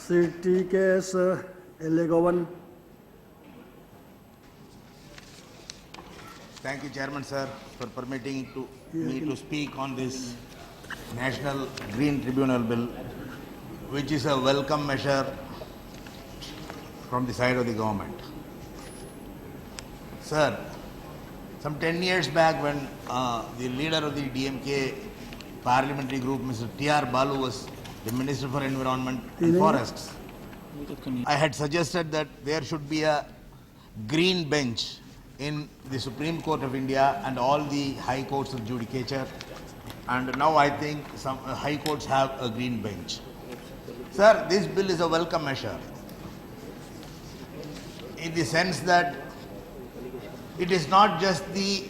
Sri T.K.S. Elangovan. Thank you, Chairman Sir, for permitting me to speak on this National Green Tribunal Bill, which is a welcome measure from the side of the government. Sir, some 10 years back when the leader of the DMK parliamentary group, Mr. T.R. Balu, was the Minister for Environment and Forests, I had suggested that there should be a green bench in the Supreme Court of India and all the high courts of judicature, and now I think some high courts have a green bench. Sir, this bill is a welcome measure in the sense that it is not just the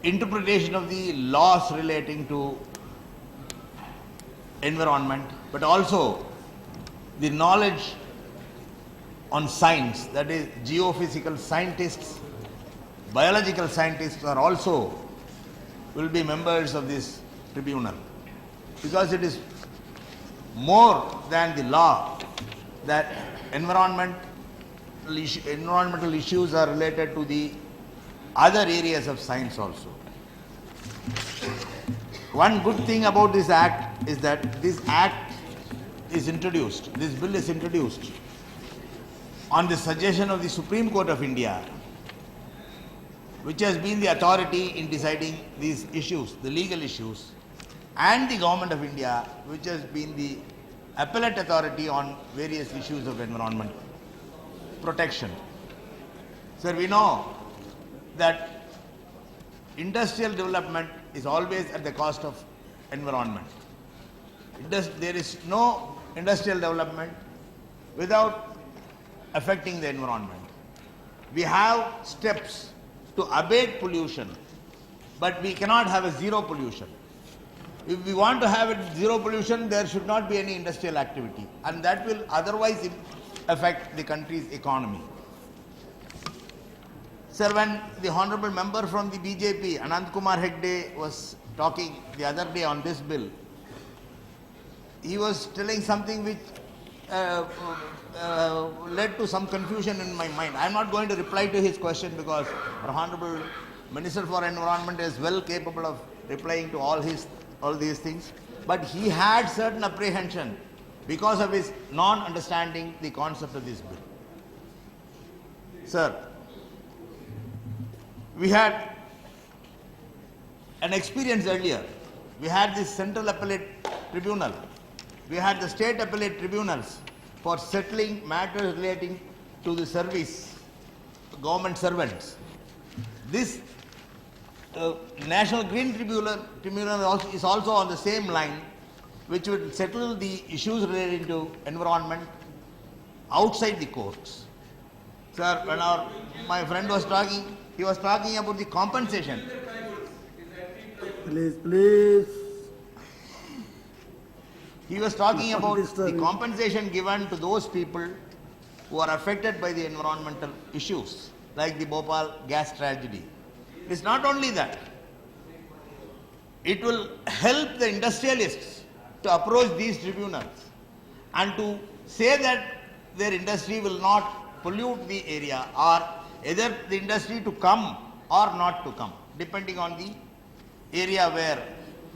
interpretation of the laws relating to environment, but also the knowledge on science, that is geophysical scientists, biological scientists are also will be members of this tribunal, because it is more than the law that environmental issues are related to the other areas of science also. One good thing about this act is that this act is introduced, this bill is introduced on the suggestion of the Supreme Court of India, which has been the authority in deciding these issues, the legal issues, and the Government of India, which has been the appellate authority on various issues of environment protection. Sir, we know that industrial development is always at the cost of environment. There is no industrial development without affecting the environment. We have steps to abate pollution, but we cannot have a zero pollution. If we want to have a zero pollution, there should not be any industrial activity, and that will otherwise affect the country's economy. Sir, when the honorable member from the BJP, Anand Kumar Hegde, was talking the other day on this bill, he was telling something which led to some confusion in my mind. I am not going to reply to his question because our Honorable Minister for Environment is well capable of replying to all these things. But he had certain apprehension because of his non-understanding the concept of this bill. Sir, we had an experience earlier. We had this Central Appellate Tribunal. We had the state appellate tribunals for settling matters relating to the service, government servants. This National Green Tribunal is also on the same line, which would settle the issues relating to environment outside the courts. Sir, when my friend was talking, he was talking about the compensation. Please. He was talking about the compensation given to those people who are affected by the environmental issues, like the Bhopal gas tragedy. It's not only that. It will help the industrialists to approach these tribunals and to say that their industry will not pollute the area, or either the industry to come or not to come, depending on the area where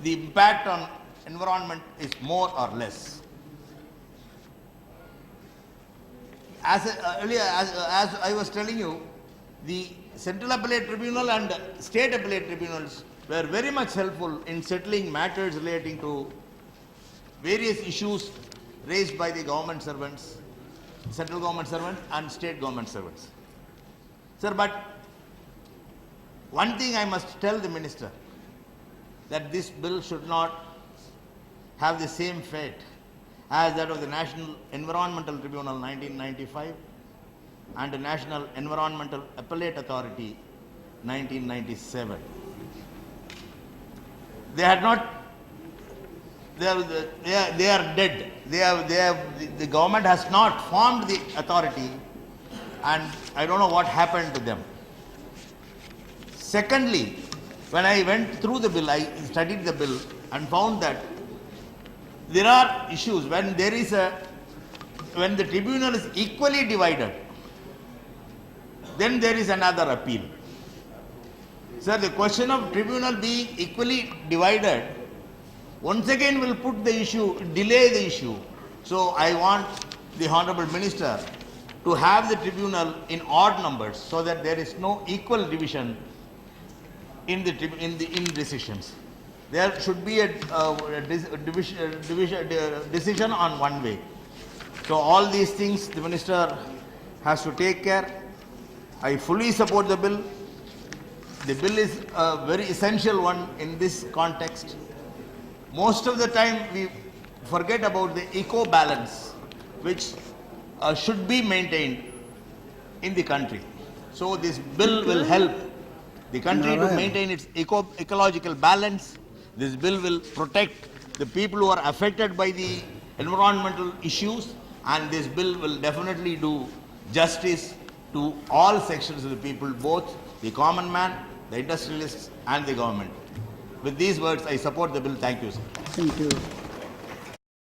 the impact on environment is more or less. As I was telling you, the Central Appellate Tribunal and State Appellate Tribunals were very much helpful in settling matters relating to various issues raised by the government servants, central government servants and state government servants. Sir, but one thing I must tell the Minister, that this bill should not have the same fate as that of the National Environmental Tribunal 1995 and the National Environmental Appellate Authority 1997. They had not. They are dead. The government has not formed the authority, and I don't know what happened to them. Secondly, when I went through the bill, I studied the bill and found that there are issues when there is a when the tribunal is equally divided, then there is another appeal. Sir, the question of tribunal being equally divided once again will put the issue, delay the issue. So I want the Honorable Minister to have the tribunal in odd numbers so that there is no equal division in decisions. There should be a decision on one way. So all these things the Minister has to take care. I fully support the bill. The bill is a very essential one in this context. Most of the time we forget about the eco-balance which should be maintained in the country. So this bill will help the country to maintain its ecological balance. This bill will protect the people who are affected by the environmental issues, and this bill will definitely do justice to all sections of the people, both the common man, the industrialists and the government. With these words, I support the bill. Thank you, sir. Thank you.